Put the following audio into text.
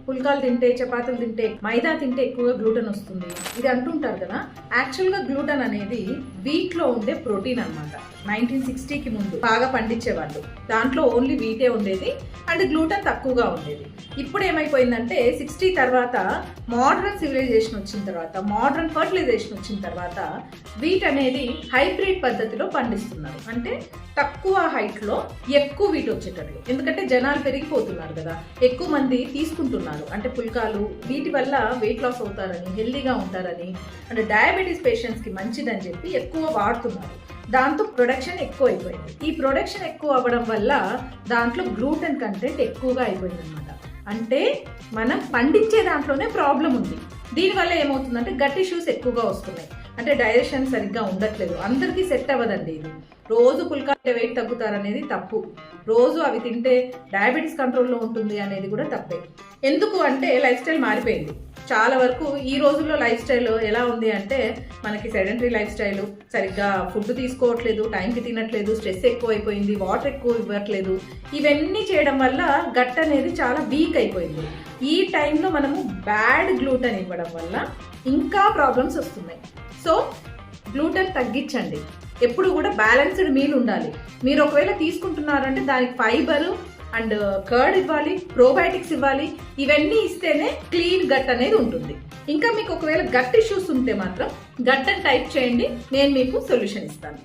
పుల్కాలు తింటే, చపాతీలు తింటే, మైదా తింటే ఎక్కువగా గ్లూటెన్ వస్తుంది ఇది అంటుంటారు కదా. యాక్చువల్గా గ్లూటెన్ అనేది వీట్ లో ఉండే ప్రోటీన్ అన్నమాట. 1960కి ముందు బాగా పండించేవాళ్ళు, దాంట్లో ఓన్లీ వీటే ఉండేది అండ్ గ్లూటెన్ తక్కువగా ఉండేది. ఇప్పుడు ఏమైపోయిందంటే 60 తర్వాత మోడర్న్ సివిలైజేషన్ వచ్చిన తర్వాత, మోడర్న్ ఫర్టిలైజేషన్ వచ్చిన తర్వాత వీట్ అనేది హైబ్రిడ్ పద్ధతిలో పండిస్తున్నారు. అంటే తక్కువ హైట్ లో ఎక్కువ వీట్ వచ్చేటట్లు, ఎందుకంటే జనాలు పెరిగిపోతున్నారు కదా, ఎక్కువ మంది తీసుకుంటున్నారు. అంటే పుల్కాలు వీటి వల్ల వెయిట్ లాస్ అవుతారని, హెల్దీగా ఉంటారని, అంటే డయాబెటీస్ పేషెంట్స్ కి మంచిదని చెప్పి ఎక్కువ వాడుతున్నారు. దాంతో ప్రొడక్షన్ ఎక్కువ అయిపోయింది. ఈ ప్రొడక్షన్ ఎక్కువ అవ్వడం వల్ల దాంట్లో గ్లూటెన్ కంటెంట్ ఎక్కువగా అయిపోయింది అనమాట. అంటే మనం పండించే దాంట్లోనే ప్రాబ్లం ఉంది. దీనివల్ల ఏమవుతుందంటే గట్ ఇష్యూస్ ఎక్కువగా వస్తున్నాయి. అంటే డైజెషన్ సరిగ్గా ఉండట్లేదు, అందరికీ సెట్ అవ్వదండి ఇది. రోజు పుల్కాలు వెయిట్ తగ్గుతారనేది తప్పు, రోజు అవి తింటే డయాబెటీస్ కంట్రోల్లో ఉంటుంది అనేది కూడా తప్పే. ఎందుకు అంటే లైఫ్ స్టైల్ మారిపోయింది చాలా వరకు. ఈ రోజుల్లో లైఫ్ స్టైల్ ఎలా ఉంది అంటే మనకి సెడెంటరీ లైఫ్ స్టైల్, సరిగ్గా ఫుడ్ తీసుకోవట్లేదు, టైంకి తినట్లేదు, స్ట్రెస్ ఎక్కువ అయిపోయింది, వాటర్ ఎక్కువ ఇవ్వట్లేదు. ఇవన్నీ చేయడం వల్ల గట్ అనేది చాలా వీక్ అయిపోయింది. ఈ టైంలో మనము బ్యాడ్ గ్లూటెన్ ఇవ్వడం వల్ల ఇంకా ప్రాబ్లమ్స్ వస్తున్నాయి. సో గ్లూటెన్ తగ్గించండి. ఎప్పుడు కూడా బ్యాలెన్స్డ్ మీల్ ఉండాలి. మీరు ఒకవేళ తీసుకుంటున్నారంటే దానికి ఫైబర్ అండ్ కర్డ్ ఇవ్వాలి, ప్రోబయోటిక్స్ ఇవ్వాలి. ఇవన్నీ ఇస్తేనే క్లీన్ గట్ అనేది ఉంటుంది. ఇంకా మీకు ఒకవేళ గట్ ఇష్యూస్ ఉంటే మాత్రం గట్ అని టైప్ చేయండి, నేను మీకు సొల్యూషన్ ఇస్తాను.